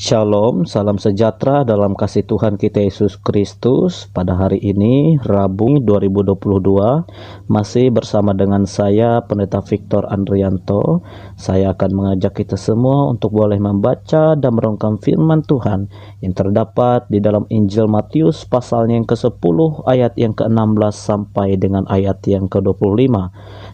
Shalom, salam sejahtera dalam kasih Tuhan kita Yesus Kristus. Pada hari ini, Rabu 2022, masih bersama dengan saya, Pendeta Victor Andrianto. Saya akan mengajak kita semua untuk boleh membaca dan merenungkan firman Tuhan yang terdapat di dalam Injil Matius pasalnya yang ke-10 ayat yang ke-16 sampai dengan ayat yang ke-25.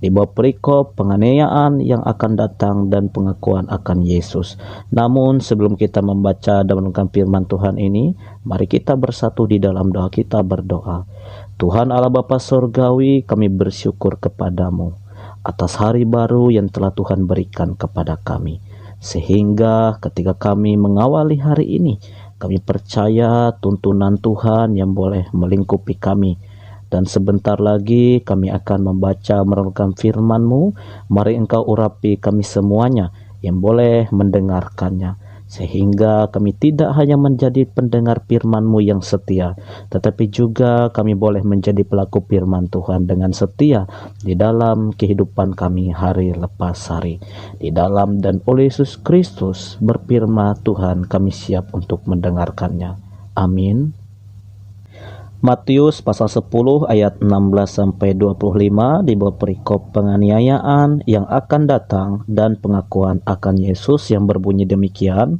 Di bawah perikop penganiayaan yang akan datang dan pengakuan akan Yesus. Namun sebelum kita membaca dan merenungkan firman Tuhan ini, mari kita bersatu di dalam doa. Kita berdoa. Tuhan Allah Bapa Surgawi, kami bersyukur kepadamu atas hari baru yang telah Tuhan berikan kepada kami. Sehingga ketika kami mengawali hari ini, kami percaya tuntunan Tuhan yang boleh melingkupi kami. Dan sebentar lagi kami akan membaca merenungkan firman-Mu. Mari Engkau urapi kami semuanya yang boleh mendengarkannya. Sehingga kami tidak hanya menjadi pendengar firman-Mu yang setia, tetapi juga kami boleh menjadi pelaku firman Tuhan dengan setia di dalam kehidupan kami hari lepas hari. Di dalam dan oleh Yesus Kristus berfirman Tuhan, kami siap untuk mendengarkannya. Amin. Matius pasal 10 ayat 16-25 di bawah perikop penganiayaan yang akan datang dan pengakuan akan Yesus yang berbunyi demikian.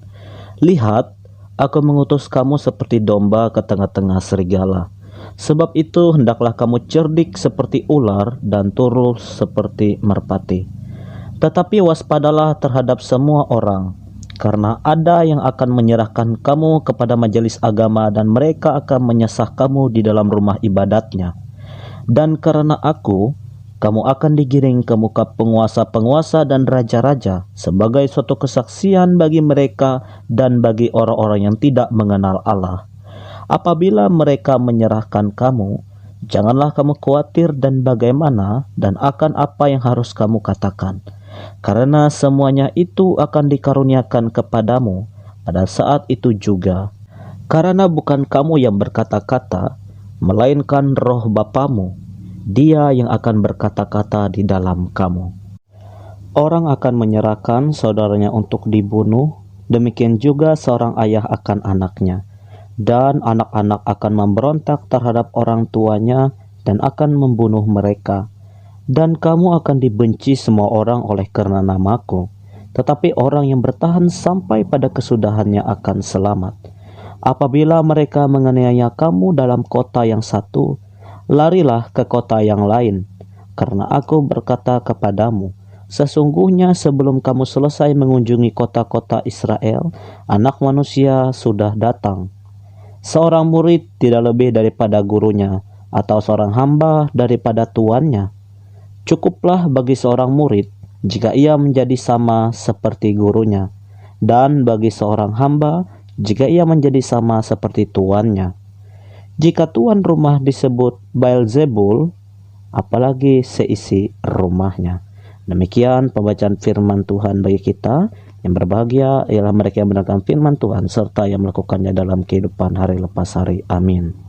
Lihat, aku mengutus kamu seperti domba ke tengah-tengah serigala. Sebab itu hendaklah kamu cerdik seperti ular dan turus seperti merpati. Tetapi waspadalah terhadap semua orang, karena ada yang akan menyerahkan kamu kepada majelis agama dan mereka akan menyesah kamu di dalam rumah ibadatnya. Dan karena aku, kamu akan digiring ke muka penguasa-penguasa dan raja-raja sebagai suatu kesaksian bagi mereka dan bagi orang-orang yang tidak mengenal Allah. Apabila mereka menyerahkan kamu, janganlah kamu khawatir dan bagaimana dan akan apa yang harus kamu katakan. Karena semuanya itu akan dikaruniakan kepadamu pada saat itu juga. Karena bukan kamu yang berkata-kata, melainkan Roh Bapamu, Dia yang akan berkata-kata di dalam kamu. Orang akan menyerahkan saudaranya untuk dibunuh, demikian juga seorang ayah akan anaknya. Dan anak-anak akan memberontak terhadap orang tuanya dan akan membunuh mereka. Dan kamu akan dibenci semua orang oleh karena namaku, tetapi orang yang bertahan sampai pada kesudahannya akan selamat. Apabila mereka menganiaya kamu dalam kota yang satu, larilah ke kota yang lain, karena aku berkata kepadamu, sesungguhnya sebelum kamu selesai mengunjungi kota-kota Israel, Anak Manusia sudah datang. Seorang murid tidak lebih daripada gurunya, atau seorang hamba daripada tuannya. Cukuplah bagi seorang murid jika ia menjadi sama seperti gurunya, dan bagi seorang hamba jika ia menjadi sama seperti tuannya. Jika tuan rumah disebut Beelzebul, apalagi seisi rumahnya. Demikian pembacaan firman Tuhan bagi kita. Yang berbahagia ialah mereka yang mendengarkan firman Tuhan serta yang melakukannya dalam kehidupan hari lepas hari. Amin.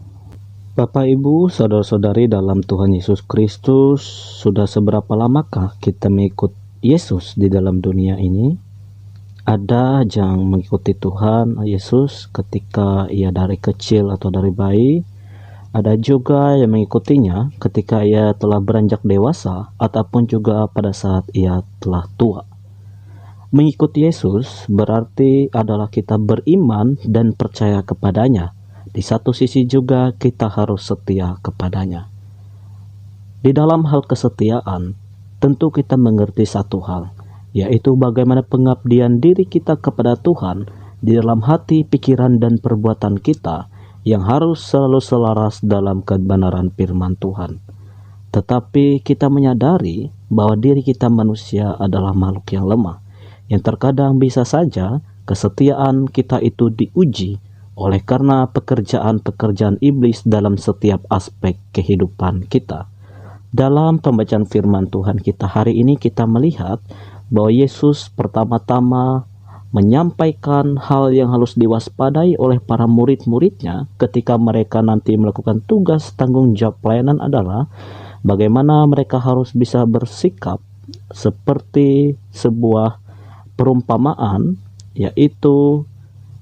Bapak, Ibu, saudara-saudari dalam Tuhan Yesus Kristus, sudah seberapa lamakah kita mengikut Yesus di dalam dunia ini? Ada yang mengikuti Tuhan Yesus ketika ia dari kecil atau dari bayi. Ada juga yang mengikutinya ketika ia telah beranjak dewasa ataupun juga pada saat ia telah tua. Mengikuti Yesus berarti adalah kita beriman dan percaya kepadanya. Di satu sisi juga kita harus setia kepadanya. Di dalam hal kesetiaan, tentu kita mengerti satu hal, yaitu bagaimana pengabdian diri kita kepada Tuhan di dalam hati, pikiran, dan perbuatan kita yang harus selalu selaras dalam kebenaran firman Tuhan. Tetapi kita menyadari bahwa diri kita manusia adalah makhluk yang lemah, yang terkadang bisa saja kesetiaan kita itu diuji oleh karena pekerjaan-pekerjaan iblis dalam setiap aspek kehidupan kita. Dalam pembacaan firman Tuhan kita hari ini kita melihat bahwa Yesus pertama-tama menyampaikan hal yang harus diwaspadai oleh para murid-muridnya ketika mereka nanti melakukan tugas tanggung jawab pelayanan adalah bagaimana mereka harus bisa bersikap seperti sebuah perumpamaan, yaitu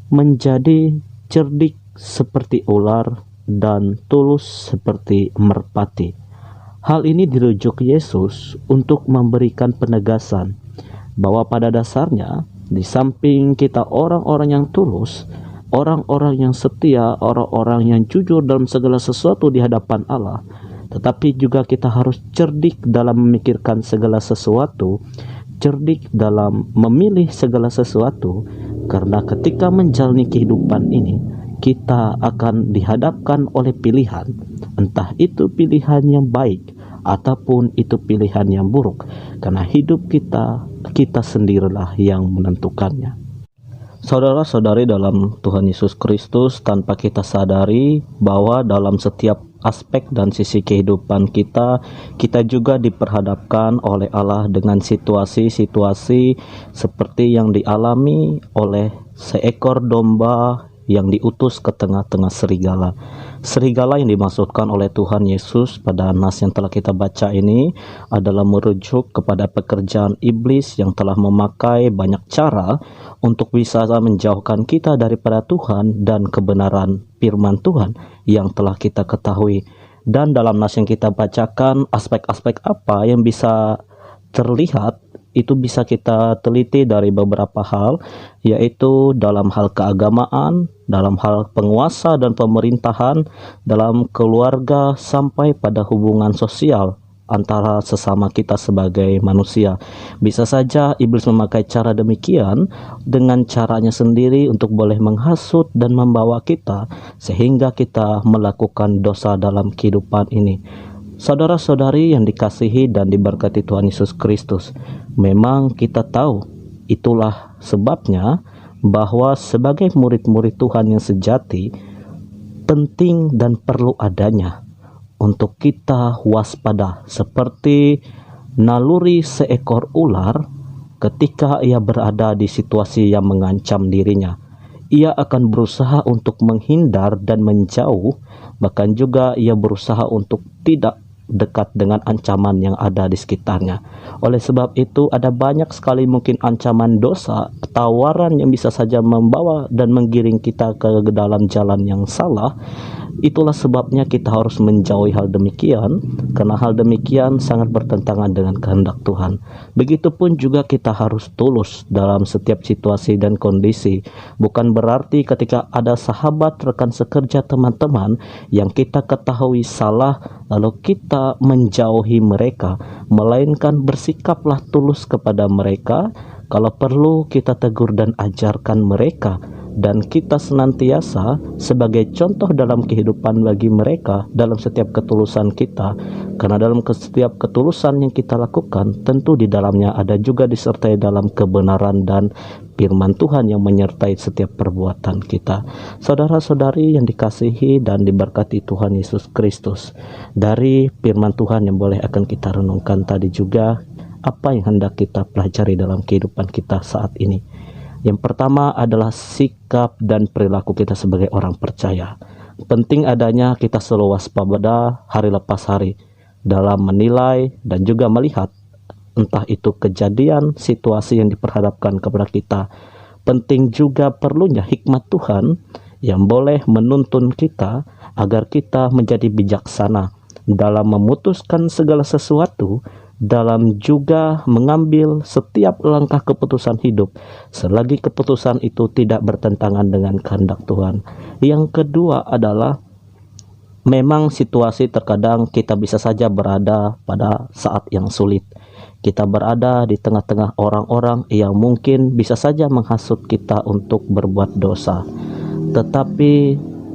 menjadi cerdik seperti ular dan tulus seperti merpati. Hal ini dirujuk Yesus untuk memberikan penegasan bahwa pada dasarnya di samping kita orang-orang yang tulus, orang-orang yang setia, orang-orang yang jujur dalam segala sesuatu di hadapan Allah, tetapi juga kita harus cerdik dalam memikirkan segala sesuatu, cerdik dalam memilih segala sesuatu, karena ketika menjalani kehidupan ini, kita akan dihadapkan oleh pilihan, entah itu pilihan yang baik ataupun itu pilihan yang buruk, karena hidup kita sendirilah yang menentukannya. Saudara-saudari dalam Tuhan Yesus Kristus, tanpa kita sadari bahwa dalam setiap aspek dan sisi kehidupan kita juga diperhadapkan oleh Allah dengan situasi-situasi seperti yang dialami oleh seekor domba yang diutus ke tengah-tengah serigala. Serigala yang dimaksudkan oleh Tuhan Yesus pada nas yang telah kita baca ini adalah merujuk kepada pekerjaan iblis yang telah memakai banyak cara untuk bisa menjauhkan kita daripada Tuhan dan kebenaran firman Tuhan yang telah kita ketahui. Dan dalam nas yang kita bacakan, aspek-aspek apa yang bisa terlihat itu bisa kita teliti dari beberapa hal, yaitu dalam hal keagamaan, dalam hal penguasa dan pemerintahan, dalam keluarga, sampai pada hubungan sosial antara sesama kita sebagai manusia. Bisa saja iblis memakai cara demikian dengan caranya sendiri untuk boleh menghasut dan membawa kita sehingga kita melakukan dosa dalam kehidupan ini. Saudara-saudari yang dikasihi dan diberkati Tuhan Yesus Kristus, memang kita tahu itulah sebabnya bahwa sebagai murid-murid Tuhan yang sejati, penting dan perlu adanya untuk kita waspada seperti naluri seekor ular ketika ia berada di situasi yang mengancam dirinya. Ia akan berusaha untuk menghindar dan menjauh, bahkan juga ia berusaha untuk tidak dekat dengan ancaman yang ada di sekitarnya. Oleh sebab itu ada banyak sekali mungkin ancaman dosa, tawaran yang bisa saja membawa dan menggiring kita ke dalam jalan yang salah. Itulah sebabnya kita harus menjauhi hal demikian, karena hal demikian sangat bertentangan dengan kehendak Tuhan. Begitupun juga kita harus tulus dalam setiap situasi dan kondisi. Bukan berarti ketika ada sahabat, rekan sekerja, teman-teman yang kita ketahui salah, lalu kita menjauhi mereka, melainkan bersikaplah tulus kepada mereka. Kalau perlu kita tegur dan ajarkan mereka, dan kita senantiasa sebagai contoh dalam kehidupan bagi mereka dalam setiap ketulusan kita, karena dalam setiap ketulusan yang kita lakukan tentu di dalamnya ada juga disertai dalam kebenaran dan firman Tuhan yang menyertai setiap perbuatan kita. Saudara-saudari yang dikasihi dan diberkati Tuhan Yesus Kristus, dari firman Tuhan yang boleh akan kita renungkan tadi juga, apa yang hendak kita pelajari dalam kehidupan kita saat ini? Yang pertama adalah sikap dan perilaku kita sebagai orang percaya. Penting adanya kita selalu waspada hari lepas hari dalam menilai dan juga melihat entah itu kejadian, situasi yang diperhadapkan kepada kita. Penting juga perlunya hikmat Tuhan yang boleh menuntun kita agar kita menjadi bijaksana dalam memutuskan segala sesuatu, dalam juga mengambil setiap langkah keputusan hidup selagi keputusan itu tidak bertentangan dengan kehendak Tuhan. Yang kedua adalah memang situasi terkadang kita bisa saja berada pada saat yang sulit. Kita berada di tengah-tengah orang-orang yang mungkin bisa saja menghasut kita untuk berbuat dosa. Tetapi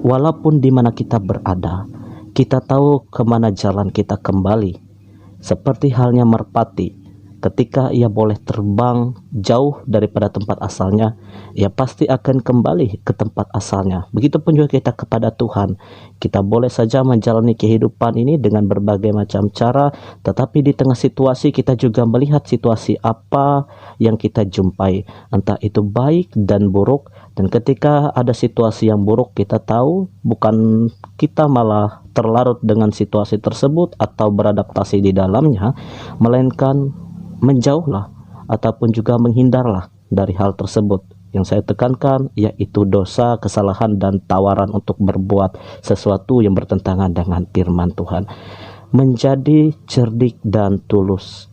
walaupun di mana kita berada, kita tahu kemana jalan kita kembali. Seperti halnya merpati, Ketika ia boleh terbang jauh daripada tempat asalnya, ia pasti akan kembali ke tempat asalnya. Begitupun juga kita kepada Tuhan. Kita boleh saja menjalani kehidupan ini dengan berbagai macam cara, tetapi di tengah situasi kita juga melihat situasi apa yang kita jumpai, entah itu baik dan buruk. Dan ketika ada situasi yang buruk, kita tahu bukan kita malah terlarut dengan situasi tersebut atau beradaptasi di dalamnya, melainkan menjauhlah ataupun juga menghindarlah dari hal tersebut. Yang saya tekankan yaitu dosa, kesalahan, dan tawaran untuk berbuat sesuatu yang bertentangan dengan firman Tuhan. Menjadi cerdik dan tulus,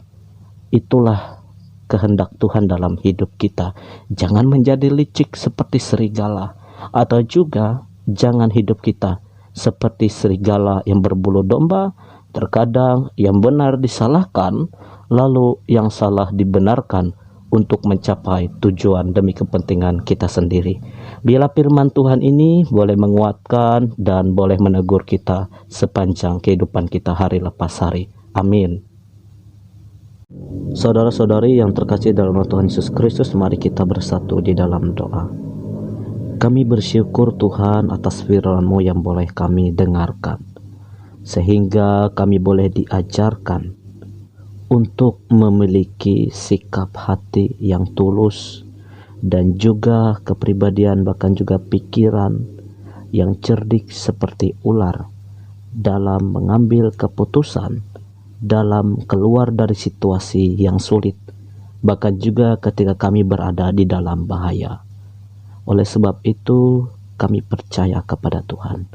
itulah kehendak Tuhan dalam hidup kita. Jangan menjadi licik seperti serigala, atau juga jangan hidup kita seperti serigala yang berbulu domba. Terkadang yang benar disalahkan, lalu yang salah dibenarkan untuk mencapai tujuan demi kepentingan kita sendiri. Bila firman Tuhan ini boleh menguatkan dan boleh menegur kita sepanjang kehidupan kita hari lepas hari. Amin. Saudara-saudari yang terkasih dalam Tuhan Yesus Kristus, mari kita bersatu di dalam doa. Kami bersyukur Tuhan atas firman-Mu yang boleh kami dengarkan, sehingga kami boleh diajarkan untuk memiliki sikap hati yang tulus dan juga kepribadian, bahkan juga pikiran yang cerdik seperti ular dalam mengambil keputusan, dalam keluar dari situasi yang sulit, bahkan juga ketika kami berada di dalam bahaya. Oleh sebab itu, kami percaya kepada Tuhan.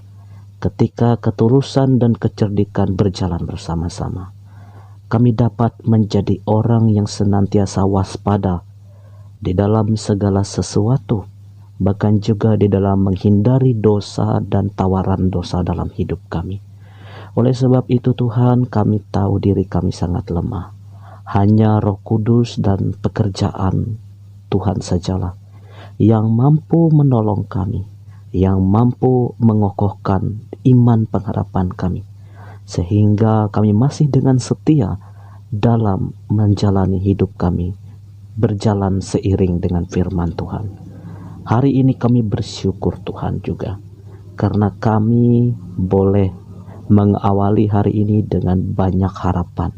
Ketika ketulusan dan kecerdikan berjalan bersama-sama, kami dapat menjadi orang yang senantiasa waspada di dalam segala sesuatu, bahkan juga di dalam menghindari dosa dan tawaran dosa dalam hidup kami. Oleh sebab itu Tuhan, kami tahu diri kami sangat lemah. Hanya Roh Kudus dan pekerjaan Tuhan sajalah yang mampu menolong kami, yang mampu mengokohkan iman pengharapan kami, sehingga kami masih dengan setia dalam menjalani hidup kami, berjalan seiring dengan firman Tuhan. Hari ini kami bersyukur Tuhan juga, karena kami boleh mengawali hari ini dengan banyak harapan.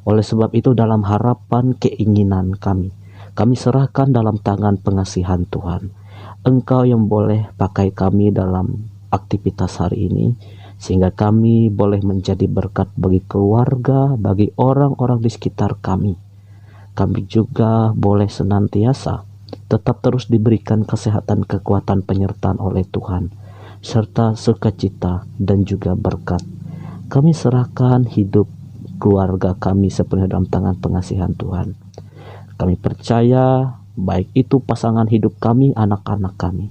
Oleh sebab itu, dalam harapan keinginan kami serahkan dalam tangan pengasihan Tuhan. Engkau yang boleh pakai kami dalam aktivitas hari ini, sehingga kami boleh menjadi berkat bagi keluarga, bagi orang-orang di sekitar kami. Kami juga boleh senantiasa tetap terus diberikan kesehatan, kekuatan, penyertaan oleh Tuhan, serta sukacita dan juga berkat. Kami serahkan hidup keluarga kami sepenuhnya dalam tangan pengasihan Tuhan. Kami percaya baik itu pasangan hidup kami, anak-anak kami,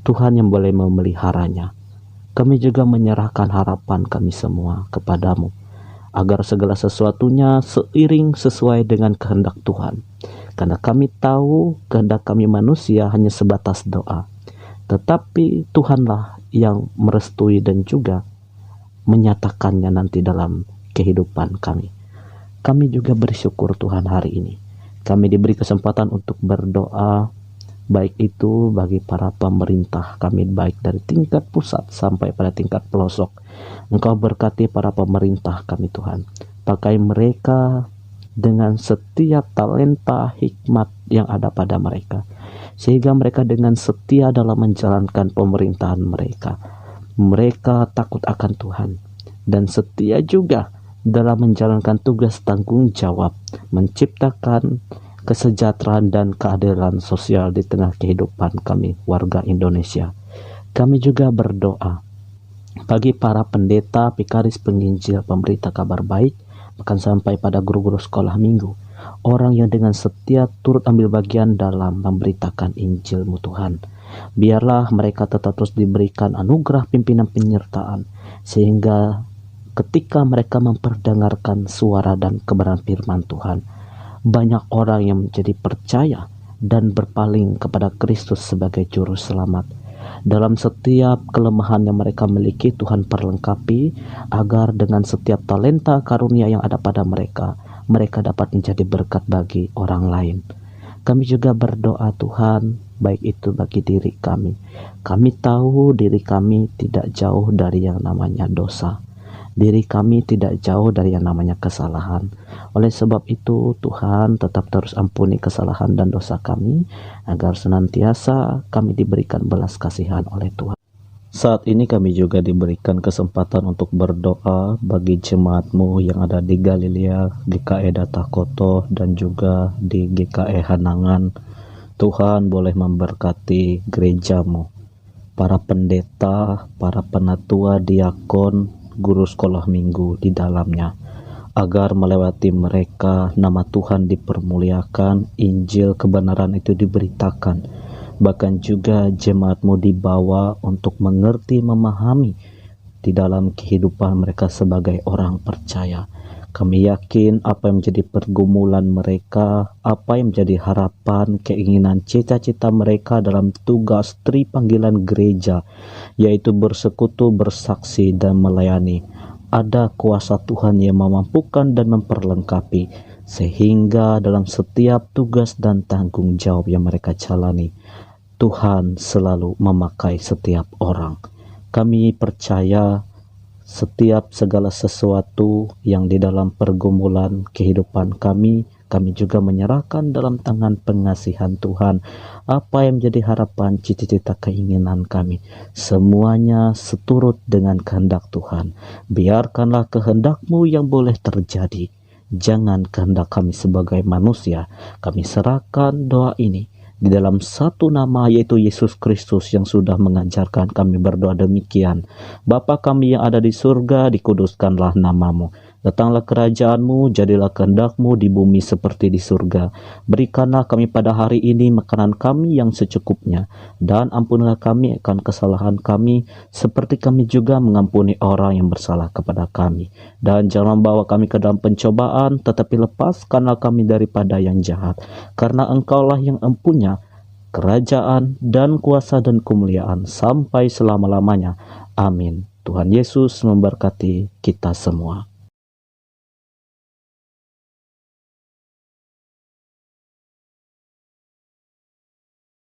Tuhan yang boleh memeliharanya. Kami juga menyerahkan harapan kami semua kepadamu, agar segala sesuatunya seiring sesuai dengan kehendak Tuhan. Karena kami tahu kehendak kami manusia hanya sebatas doa, tetapi Tuhanlah yang merestui dan juga menyatakannya nanti dalam kehidupan kami. Kami juga bersyukur Tuhan hari ini kami diberi kesempatan untuk berdoa, baik itu bagi para pemerintah kami, baik dari tingkat pusat sampai pada tingkat pelosok. Engkau berkati para pemerintah kami Tuhan, pakai mereka dengan setiap talenta hikmat yang ada pada mereka, sehingga mereka dengan setia dalam menjalankan pemerintahan mereka. Mereka takut akan Tuhan dan setia juga dalam menjalankan tugas tanggung jawab, menciptakan kesejahteraan dan keadilan sosial di tengah kehidupan kami warga Indonesia. Kami juga berdoa bagi para pendeta, vikaris, penginjil, pemberita kabar baik, bahkan sampai pada guru-guru sekolah minggu, orang yang dengan setia turut ambil bagian dalam memberitakan Injil-Mu Tuhan. Biarlah mereka tetap terus diberikan anugerah pimpinan penyertaan, sehingga ketika mereka memperdengarkan suara dan kebenaran firman Tuhan, banyak orang yang menjadi percaya dan berpaling kepada Kristus sebagai juru selamat. Dalam setiap kelemahan yang mereka miliki, Tuhan perlengkapi agar dengan setiap talenta karunia yang ada pada mereka mereka dapat menjadi berkat bagi orang lain. Kami juga berdoa Tuhan, baik itu bagi diri kami. Kami tahu diri kami tidak jauh dari yang namanya dosa. Diri kami tidak jauh dari yang namanya kesalahan. Oleh sebab itu Tuhan tetap terus ampuni kesalahan dan dosa kami, agar senantiasa kami diberikan belas kasihan oleh Tuhan. Saat ini kami juga diberikan kesempatan untuk berdoa bagi jemaat-Mu yang ada di Galilea, GKE Datakoto, dan juga di GKE Hanangan. Tuhan boleh memberkati gereja-Mu, para pendeta, para penatua, diakon, guru sekolah minggu di dalamnya, agar melewati mereka nama Tuhan dipermuliakan, Injil kebenaran itu diberitakan. Bahkan juga jemaat-Mu dibawa untuk mengerti, memahami di dalam kehidupan mereka sebagai orang percaya. Kami yakin apa yang menjadi pergumulan mereka, apa yang menjadi harapan, keinginan, cita-cita mereka dalam tugas tri panggilan gereja, yaitu bersekutu, bersaksi, dan melayani. Ada kuasa Tuhan yang memampukan dan memperlengkapi, sehingga dalam setiap tugas dan tanggung jawab yang mereka jalani, Tuhan selalu memakai setiap orang. Kami percaya setiap segala sesuatu yang di dalam pergumulan kehidupan kami juga menyerahkan dalam tangan pengasihan Tuhan. Apa yang menjadi harapan, cita-cita, keinginan kami, semuanya seturut dengan kehendak Tuhan. Biarkanlah kehendak-Mu yang boleh terjadi. Jangan kehendak kami sebagai manusia. Kami serahkan doa ini di dalam satu nama, yaitu Yesus Kristus, yang sudah mengajarkan kami berdoa demikian. Bapa kami yang ada di surga, dikuduskanlah nama-Mu. Datanglah kerajaan-Mu, jadilah kehendak-Mu di bumi seperti di surga. Berikanlah kami pada hari ini makanan kami yang secukupnya, dan ampunilah kami akan kesalahan kami, seperti kami juga mengampuni orang yang bersalah kepada kami. Dan jangan bawa kami ke dalam pencobaan, tetapi lepaskanlah kami daripada yang jahat. Karena Engkaulah yang empunya kerajaan dan kuasa dan kemuliaan sampai selama-lamanya. Amin. Tuhan Yesus memberkati kita semua.